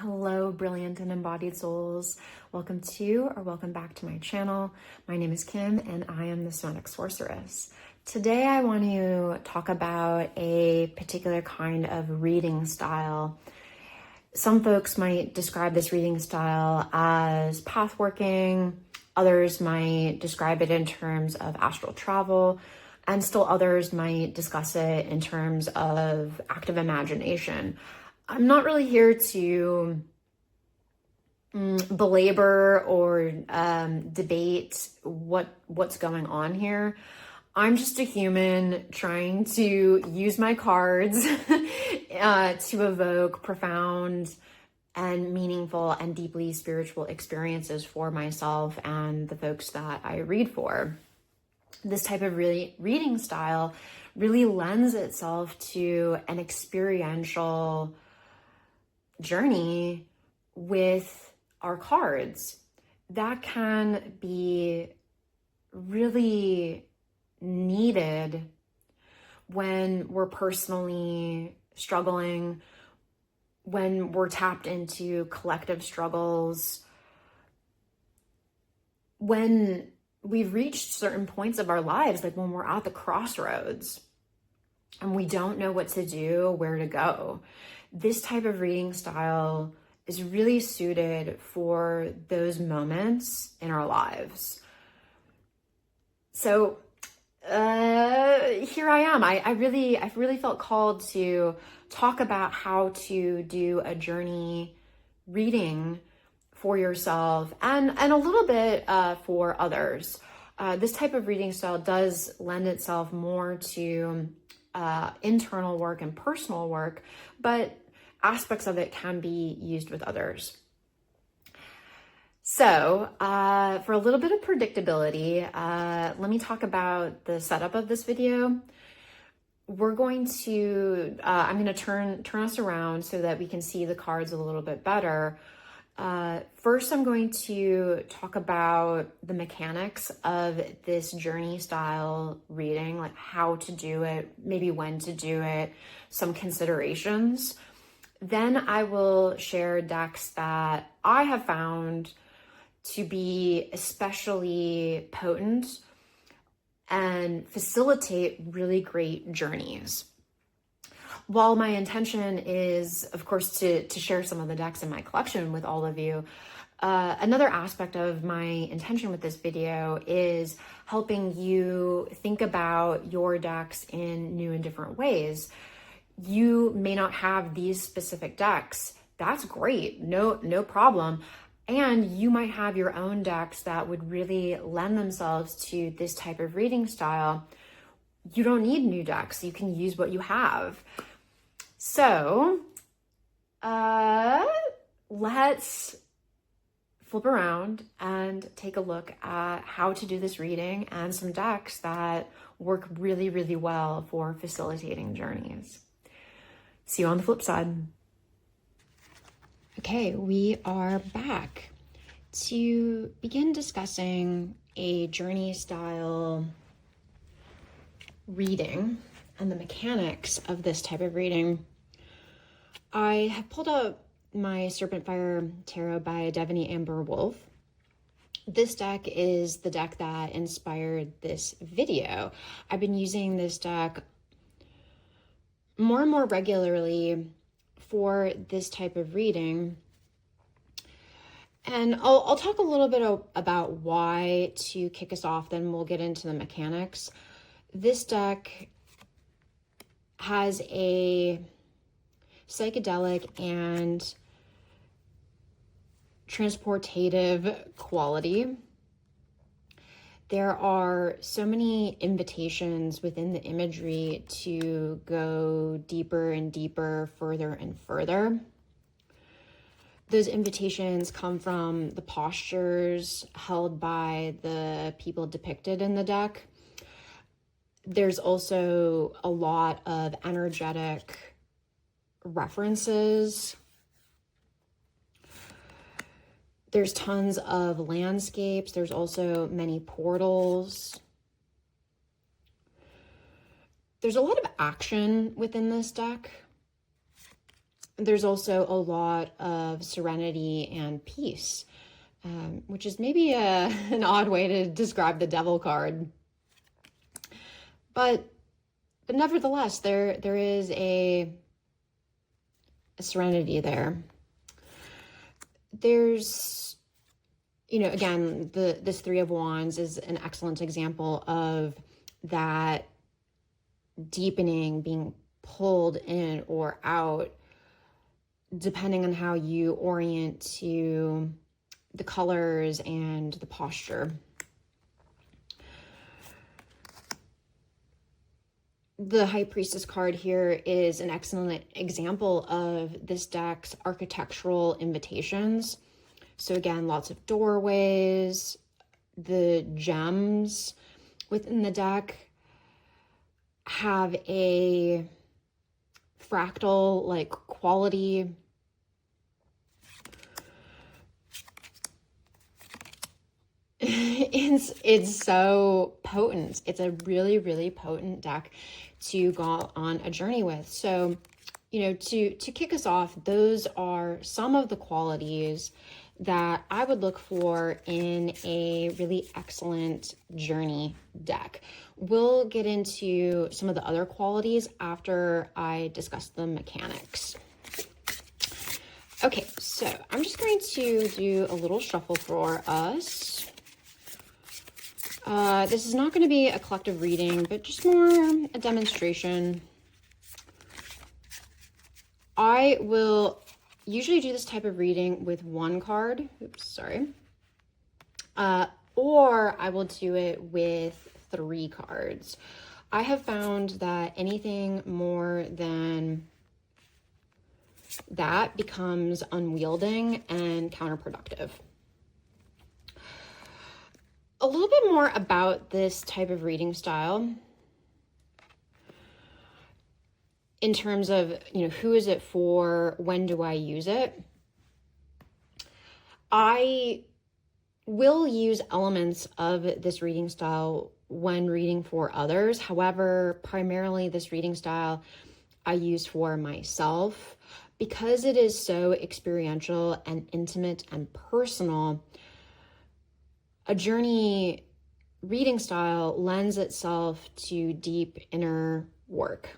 Hello, brilliant and embodied souls. Welcome to or welcome back to my channel. My name is Kim and I am the Somatic Sorceress. Today I want to talk about a particular kind of reading style. Some folks might describe this reading style as path working, others might describe it in terms of astral travel, and still others might discuss it in terms of active imagination. I'm not really here to belabor or debate what's going on here. I'm just a human trying to use my cards to evoke profound and meaningful and deeply spiritual experiences for myself and the folks that I read for. This type of reading style really lends itself to an experiential journey with our cards that can be really needed when we're personally struggling, when we're tapped into collective struggles, when we've reached certain points of our lives, like when we're at the crossroads and we don't know what to do, where to go. This type of reading style is really suited for those moments in our lives. So here I am. I really felt called to talk about how to do a journey reading for yourself and a little bit for others. This type of reading style does lend itself more to internal work and personal work, but aspects of it can be used with others. So for a little bit of predictability, let me talk about the setup of this video. We're going to, I'm going to turn us around so that we can see the cards a little bit better. First, I'm going to talk about the mechanics of this journey style reading, like how to do it, maybe when to do it, some considerations. Then I will share decks that I have found to be especially potent and facilitate really great journeys. While my intention is, of course, to share some of the decks in my collection with all of you, another aspect of my intention with this video is helping you think about your decks in new and different ways. You may not have these specific decks. That's great, no problem. And you might have your own decks that would really lend themselves to this type of reading style. You don't need new decks. You can use what you have. So let's flip around and take a look at how to do this reading and some decks that work really, really well for facilitating journeys. See you on the flip side. Okay, we are back to begin discussing a journey style reading and the mechanics of this type of reading. I have pulled up my Serpent Fire Tarot by Devaney Amber Wolf. This deck is the deck that inspired this video. I've been using this deck more and more regularly for this type of reading. And I'll talk a little bit about why to kick us off, then we'll get into the mechanics. This deck has a psychedelic and transportative quality. There are so many invitations within the imagery to go deeper and deeper, further and further. Those invitations come from the postures held by the people depicted in the deck. There's also a lot of energetic references. There's tons of landscapes. There's also many portals. There's a lot of action within this deck. There's also a lot of serenity and peace, which is maybe an odd way to describe the Devil card. But nevertheless, there is a serenity there. There's, again, this Three of Wands is an excellent example of that deepening, being pulled in or out, depending on how you orient to the colors and the posture. The High Priestess card here is an excellent example of this deck's architectural invitations. So again, lots of doorways, the gems within the deck have a fractal like quality. It's so potent. It's a really, really potent deck to go on a journey with. So, to kick us off, those are some of the qualities that I would look for in a really excellent journey deck. We'll get into some of the other qualities after I discuss the mechanics. Okay, so I'm just going to do a little shuffle for us. This is not going to be a collective reading, but just more a demonstration. I will usually do this type of reading with one card. Oops, sorry. Or I will do it with 3 cards. I have found that anything more than that becomes unwielding and counterproductive. A little bit more about this type of reading style in terms of, who is it for? When do I use it? I will use elements of this reading style when reading for others. However, primarily this reading style I use for myself because it is so experiential and intimate and personal. A journey reading style lends itself to deep inner work.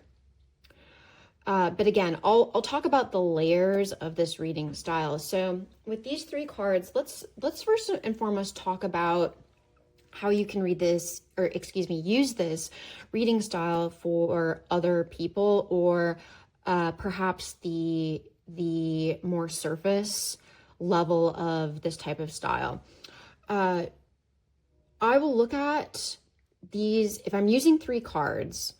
But again, I'll talk about the layers of this reading style. So with these 3 cards, let's first and foremost talk about how you can read this, or use this reading style for other people, or perhaps the more surface level of this type of style. I will look at these, if I'm using 3 cards,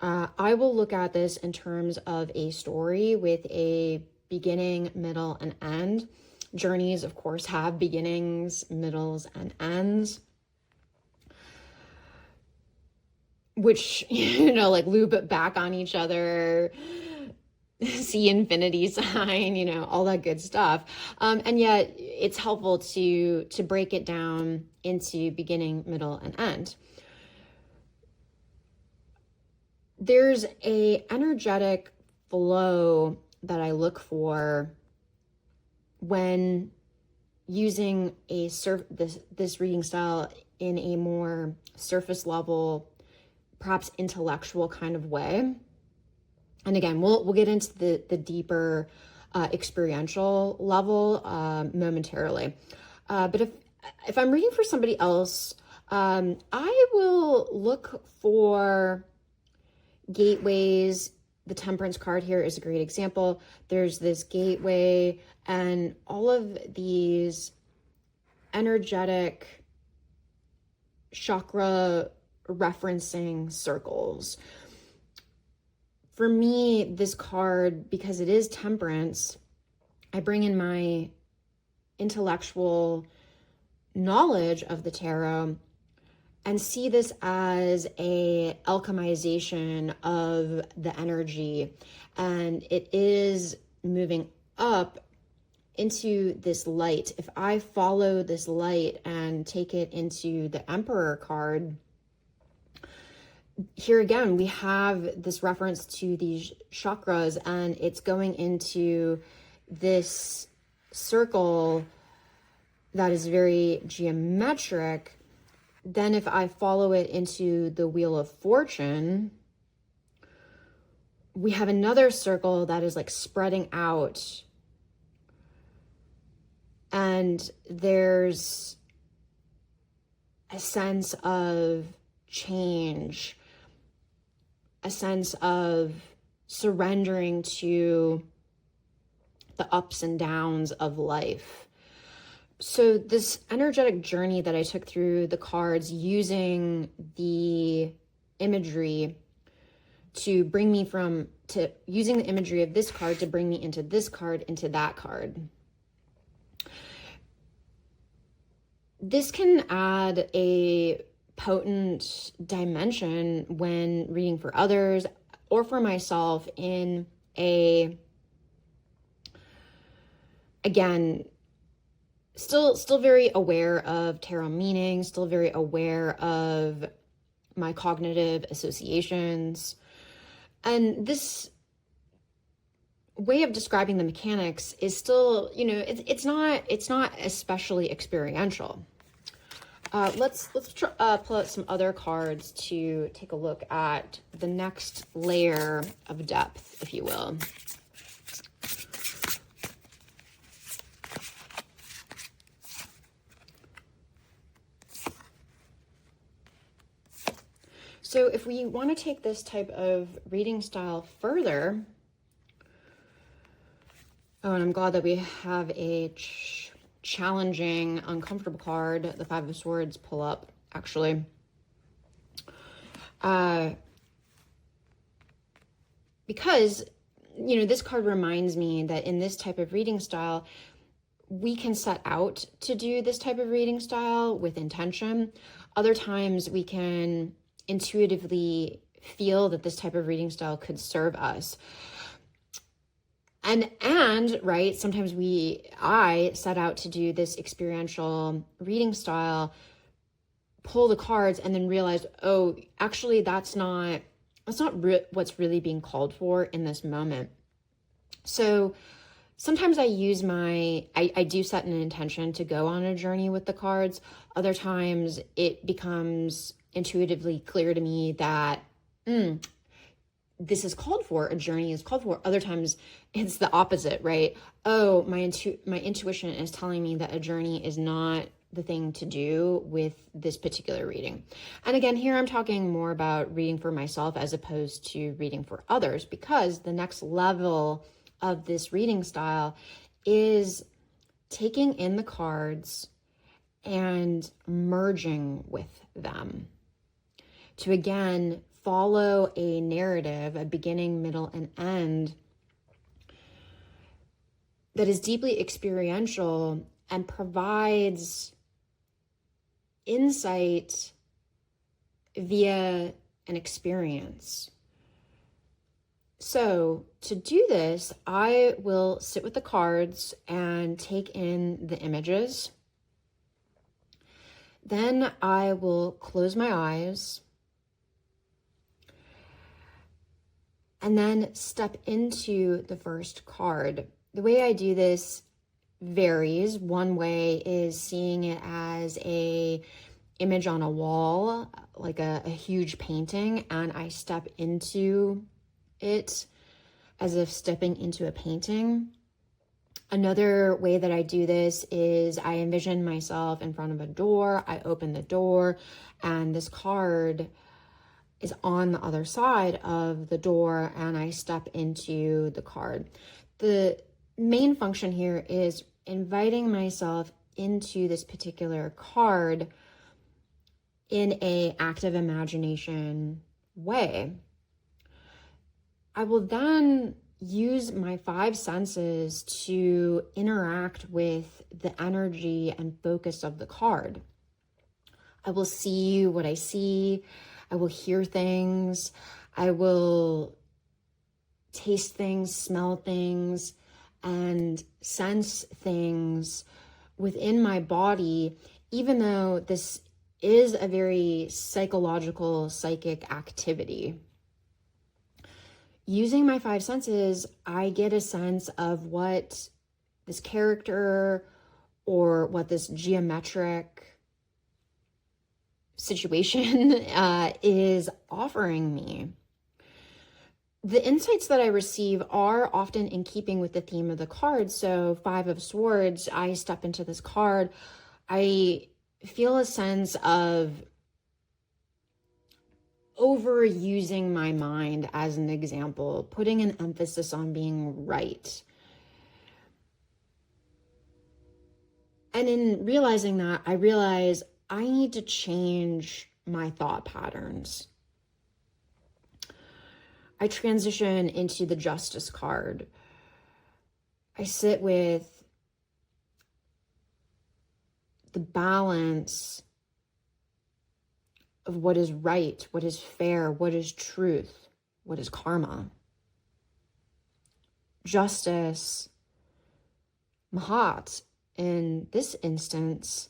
I will look at this in terms of a story with a beginning, middle, and end. Journeys, of course, have beginnings, middles, and ends, which, like loop it back on each other, see infinity sign, all that good stuff. And yet it's helpful to break it down into beginning, middle, and end. There's a energetic flow that I look for when using this reading style in a more surface level, perhaps intellectual kind of way. And again, we'll get into the deeper experiential level momentarily. But if I'm reading for somebody else, I will look for gateways. The Temperance card here is a great example. There's this gateway and all of these energetic chakra referencing circles. For me, this card, because it is Temperance, I bring in my intellectual knowledge of the tarot and see this as a alchemization of the energy, and it is moving up into this light. If I follow this light and take it into the Emperor card, here again, we have this reference to these chakras, and it's going into this circle that is very geometric. Then if I follow it into the Wheel of Fortune, we have another circle that is like spreading out. And there's a sense of change, a sense of surrendering to the ups and downs of life. So this energetic journey that I took through the cards, using the imagery to bring me using the imagery of this card to bring me into this card, into that card. This can add a potent dimension when reading for others or for myself in a, again, still very aware of tarot meaning, still very aware of my cognitive associations. And this way of describing the mechanics is still, it's not especially experiential. Let's pull out some other cards to take a look at the next layer of depth, if you will. So if we want to take this type of reading style further, oh, and I'm glad that we have a challenging, uncomfortable card, the Five of Swords, pull up, actually. Because, this card reminds me that in this type of reading style, we can set out to do this type of reading style with intention. Other times we can intuitively feel that this type of reading style could serve us. And right, sometimes I set out to do this experiential reading style, pull the cards, and then realize, oh, actually that's not what's really being called for in this moment. So sometimes I use I do set an intention to go on a journey with the cards. Other times it becomes intuitively clear to me that this is called for, a journey is called for. Other times it's the opposite, right? Oh, my intuition is telling me that a journey is not the thing to do with this particular reading. And again, here I'm talking more about reading for myself as opposed to reading for others, because the next level of this reading style is taking in the cards and merging with them to, again, follow a narrative, a beginning, middle, and end that is deeply experiential and provides insight via an experience. So to do this, I will sit with the cards and take in the images. Then I will close my eyes and then step into the first card. The way I do this varies. One way is seeing it as a image on a wall, like a huge painting, and I step into it as if stepping into a painting. Another way that I do this is I envision myself in front of a door. I open the door and this card is on the other side of the door and I step into the card. The main function here is inviting myself into this particular card in an active imagination way. I will then use my five senses to interact with the energy and focus of the card. I will see what I see. I will hear things. I will taste things, smell things, and sense things within my body, even though this is a very psychological, psychic activity. Using my five senses, I get a sense of what this character or what this geometric situation is offering me. The insights that I receive are often in keeping with the theme of the card. So Five of Swords, I step into this card, I feel a sense of overusing my mind as an example, putting an emphasis on being right. And in realizing that, I realize I need to change my thought patterns. I transition into the Justice card. I sit with the balance of what is right, what is fair, what is truth, what is karma. Justice, Mahat, in this instance,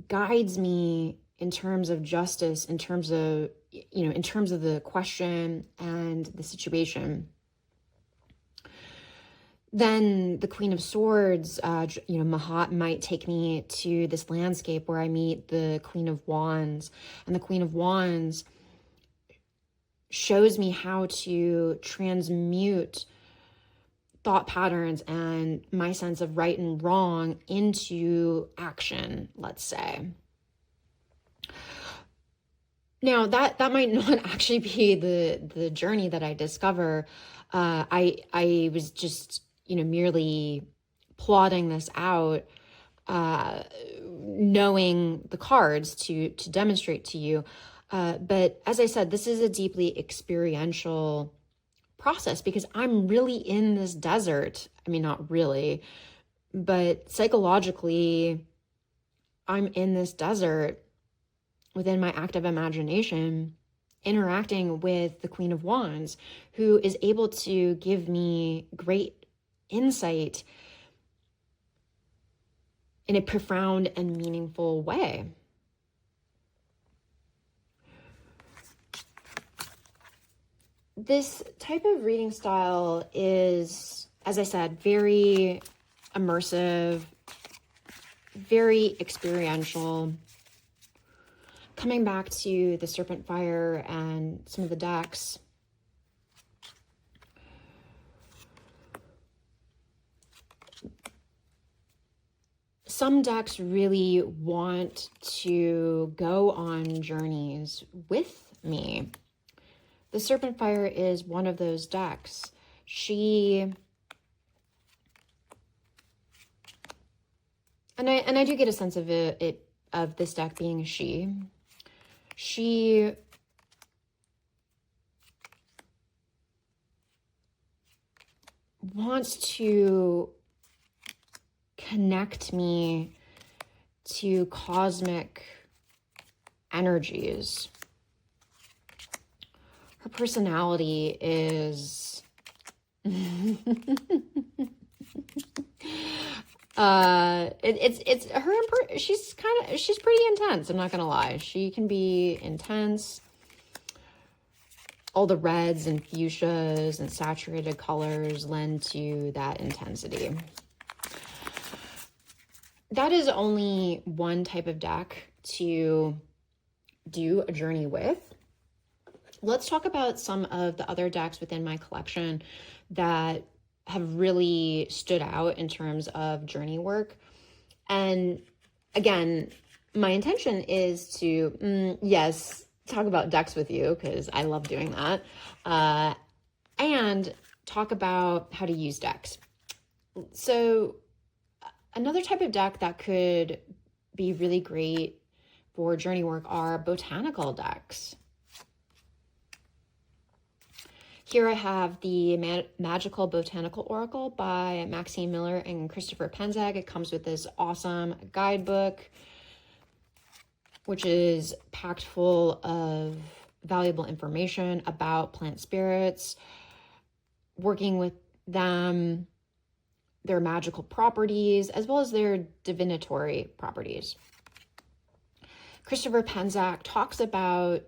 guides me in terms of justice, in terms of the question and the situation. Then the Queen of Swords, Mahat might take me to this landscape where I meet the Queen of Wands. And the Queen of Wands shows me how to transmute thought patterns and my sense of right and wrong into action, let's say. Now, that might not actually be the journey that I discover. I was just merely plotting this out, knowing the cards to demonstrate to you. But as I said, this is a deeply experiential process because I'm really in this desert. I mean, not really, but psychologically, I'm in this desert within my active imagination, interacting with the Queen of Wands, who is able to give me great insight in a profound and meaningful way. This type of reading style is, as I said, very immersive, very experiential. Coming back to the Serpent Fire and some of the decks, some decks really want to go on journeys with me. The Serpent Fire is one of those decks. And I do get a sense of of this deck being a she. She wants to connect me to cosmic energies. Her personality is she's pretty intense. I'm not gonna lie. She can be intense. All the reds and fuchsias and saturated colors lend to that intensity. That is only one type of deck to do a journey with. Let's talk about some of the other decks within my collection that have really stood out in terms of journey work. And again, my intention is to, yes, talk about decks with you because I love doing that, and talk about how to use decks. So another type of deck that could be really great for journey work are botanical decks. Here I have the Magical Botanical Oracle by Maxine Miller and Christopher Penzag. It comes with this awesome guidebook, which is packed full of valuable information about plant spirits, working with them, their magical properties, as well as their divinatory properties. Christopher Penczak talks about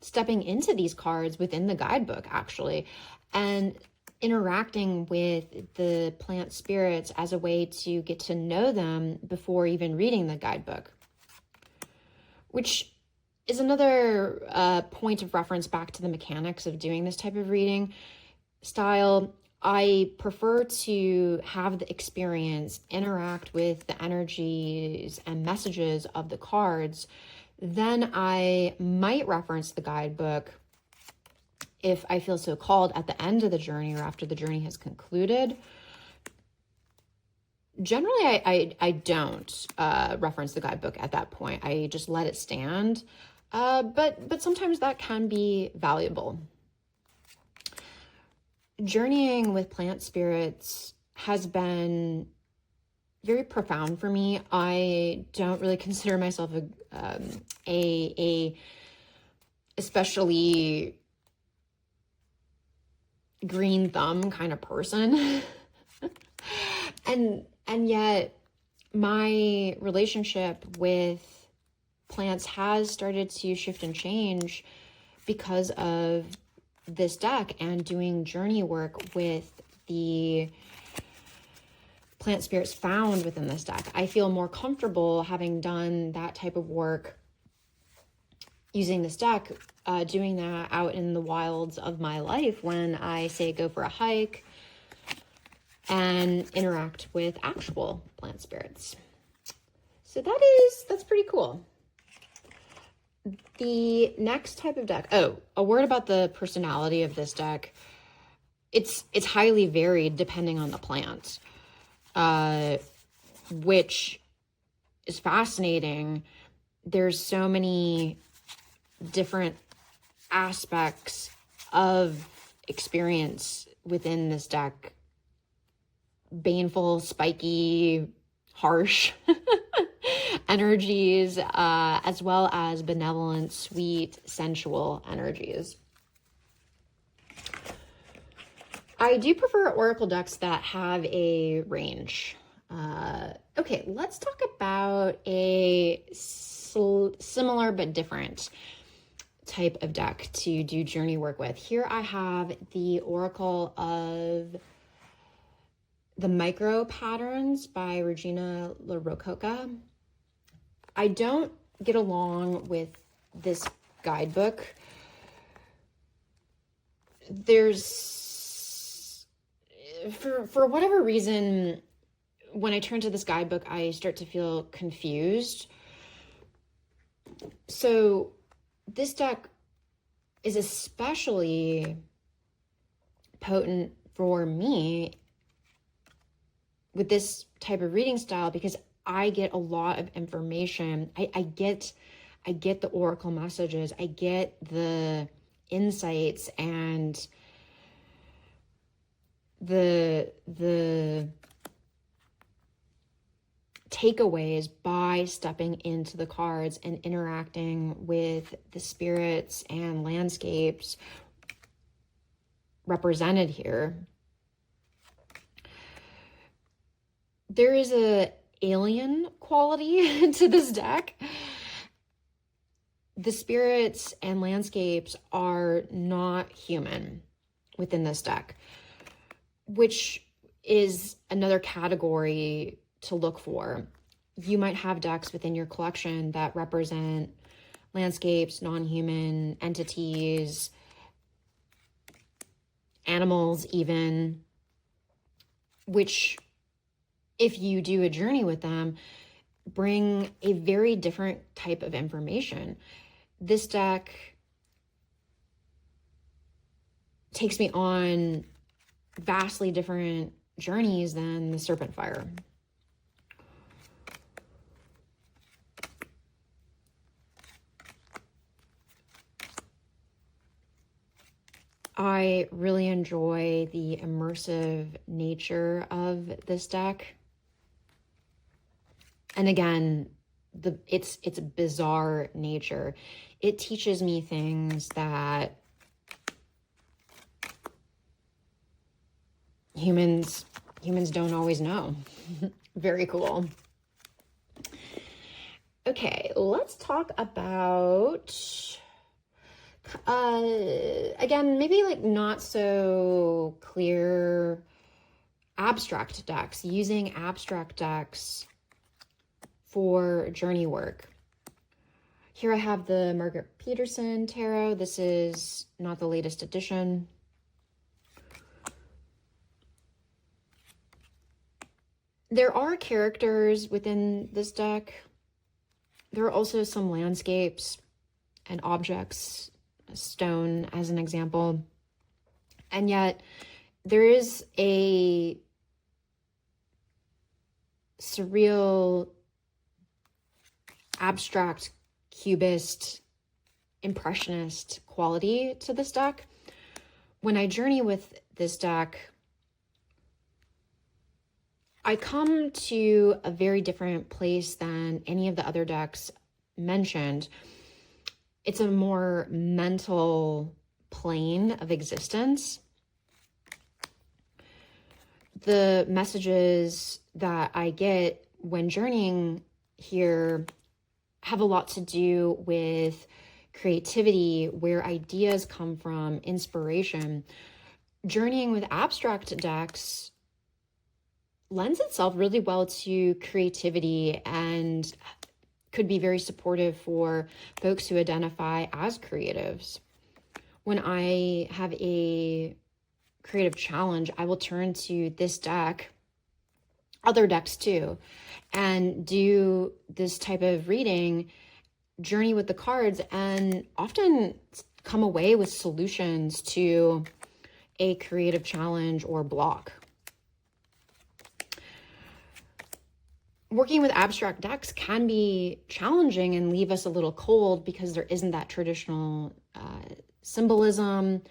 stepping into these cards within the guidebook, actually, and interacting with the plant spirits as a way to get to know them before even reading the guidebook, which is another point of reference back to the mechanics of doing this type of reading style. I prefer to have the experience interact with the energies and messages of the cards. Then I might reference the guidebook if I feel so called at the end of the journey or after the journey has concluded. Generally, I don't reference the guidebook at that point. I just let it stand. But sometimes that can be valuable. Journeying with plant spirits has been very profound for me. I don't really consider myself a especially green thumb kind of person. and yet my relationship with plants has started to shift and change because of this deck and doing journey work with the plant spirits found within this deck. I feel more comfortable having done that type of work using this deck, doing that out in the wilds of my life when I say go for a hike and interact with actual plant spirits. So that's pretty cool. The next type of deck, a word about the personality of this deck. It's highly varied depending on the plant, which is fascinating. There's so many different aspects of experience within this deck. Baneful, spiky, harsh energies, as well as benevolent, sweet, sensual energies. I do prefer oracle decks that have a range. Okay, let's talk about a similar but different type of deck to do journey work with. Here I have the Oracle of the Micro Patterns by Regina LaRocca. I don't get along with this guidebook. There's, for whatever reason, when I turn to this guidebook, I start to feel confused. So this deck is especially potent for me with this type of reading style because I get a lot of information. I get the oracle messages. I get the insights and the takeaways by stepping into the cards and interacting with the spirits and landscapes represented here. There is a alien quality to this deck. The spirits and landscapes are not human within this deck, which is another category to look for. You might have decks within your collection that represent landscapes, non-human entities, animals even, which, if you do a journey with them, bring a very different type of information. This deck takes me on vastly different journeys than the Serpent Fire. I really enjoy the immersive nature of this deck. And again, its bizarre nature. It teaches me things that humans don't always know. Very cool. Okay. Okay, let's talk about, again, maybe like not so clear abstract decks, using abstract decks for journey work. Here I have the Margaret Peterson Tarot. This is not the latest edition. There are characters within this deck. There are also some landscapes and objects, stone as an example. And yet there is a surreal, abstract, cubist, impressionist quality to this deck. When I journey with this deck, I come to a very different place than any of the other decks mentioned. It's a more mental plane of existence. The messages that I get when journeying here have a lot to do with creativity, where ideas come from, inspiration. Journeying with abstract decks lends itself really well to creativity and could be very supportive for folks who identify as creatives. When I have a creative challenge, I will turn to this deck, other decks too, and do this type of reading, journey with the cards, and often come away with solutions to a creative challenge or block. Working with abstract decks can be challenging and leave us a little cold because there isn't that traditional symbolism.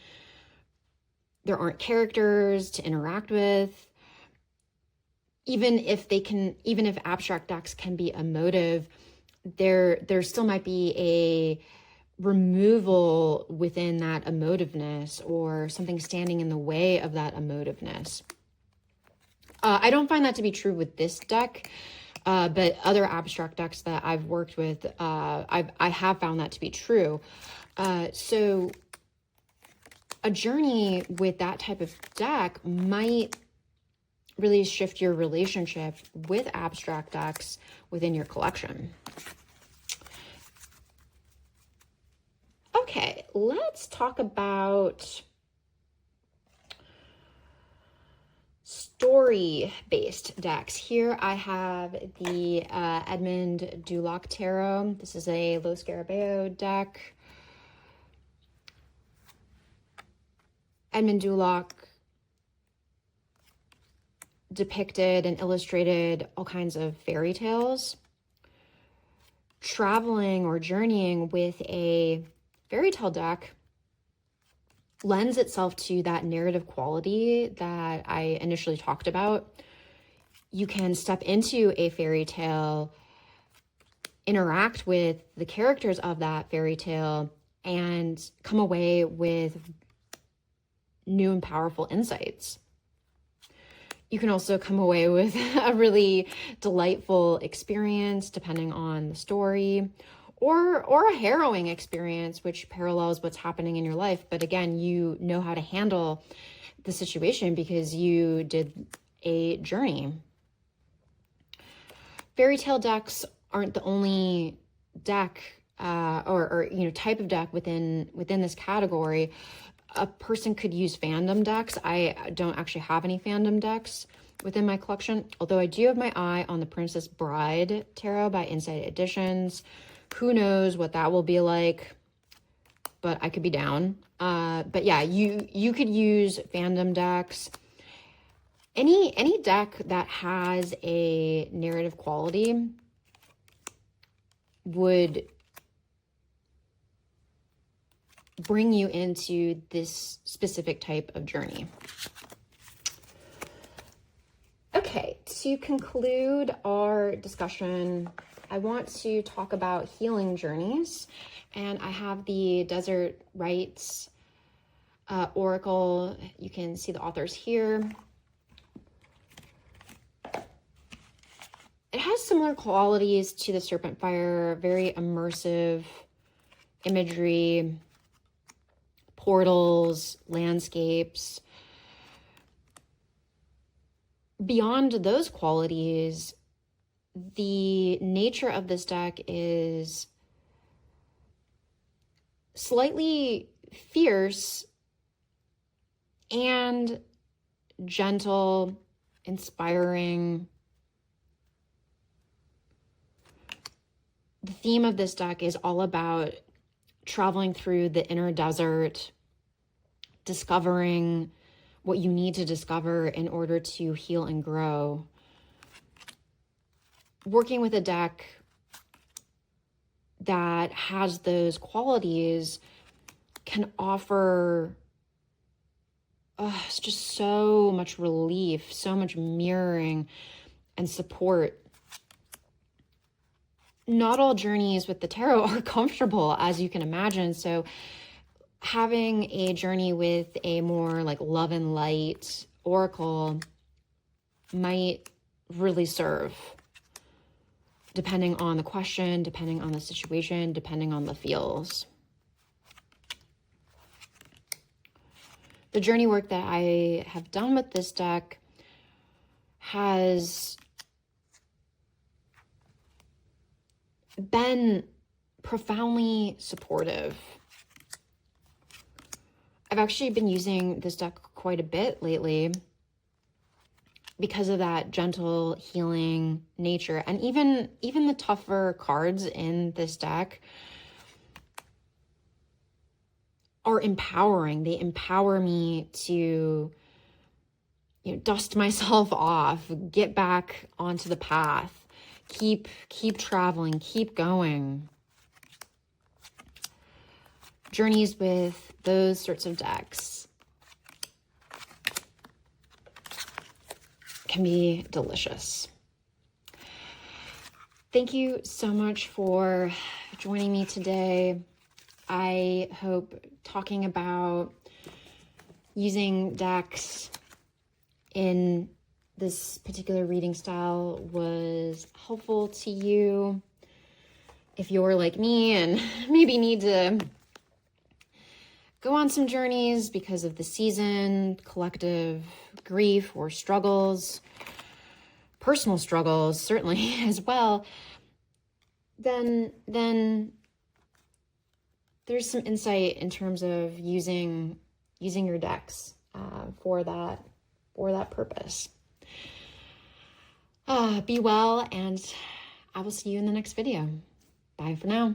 There aren't characters to interact with. Even if abstract decks can be emotive, there still might be a removal within that emotiveness or something standing in the way of that emotiveness. I don't find that to be true with this deck, but other abstract decks that I've worked with, I have found that to be true. So a journey with that type of deck might really shift your relationship with abstract decks within your collection. Okay, let's talk about story-based decks. Here I have the Edmund Duloc Tarot. This is a Lo Scarabeo deck. Edmund Duloc depicted and illustrated all kinds of fairy tales. Traveling or journeying with a fairy tale deck lends itself to that narrative quality that I initially talked about. You can step into a fairy tale, interact with the characters of that fairy tale, and come away with new and powerful insights. You can also come away with a really delightful experience, depending on the story, or a harrowing experience, which parallels what's happening in your life. But again, you know how to handle the situation because you did a journey. Fairy tale decks aren't the only deck or type of deck within this category. A person could use fandom decks. I don't actually have any fandom decks within my collection, although I do have my eye on the Princess Bride Tarot by Insight Editions. Who knows what that will be like, but I could be down. But yeah, you could use fandom decks. Any deck that has a narrative quality would bring you into this specific type of journey. Okay, to conclude our discussion, I want to talk about healing journeys, and I have the Desert Rites Oracle. You can see the authors here. It has similar qualities to the Serpent Fire, very immersive imagery, portals, landscapes. Beyond those qualities, the nature of this deck is slightly fierce and gentle, inspiring. The theme of this deck is all about traveling through the inner desert, discovering what you need to discover in order to heal and grow. Working with a deck that has those qualities can offer it's just so much relief, so much mirroring and support. Not all journeys with the tarot are comfortable, as you can imagine. So having a journey with a more like love and light oracle might really serve, depending on the question, depending on the situation, depending on the feels. The journey work that I have done with this deck has been profoundly supportive. I've actually been using this deck quite a bit lately because of that gentle healing nature. And even the tougher cards in this deck are empowering. They empower me to, dust myself off, get back onto the path, keep traveling, keep going. Journeys with those sorts of decks can be delicious. Thank you so much for joining me today. I hope talking about using decks in this particular reading style was helpful to you. If you're like me and maybe need to go on some journeys because of the season, collective grief or struggles, personal struggles certainly as well, then there's some insight in terms of using your decks for that purpose. Be well, and I will see you in the next video. Bye for now.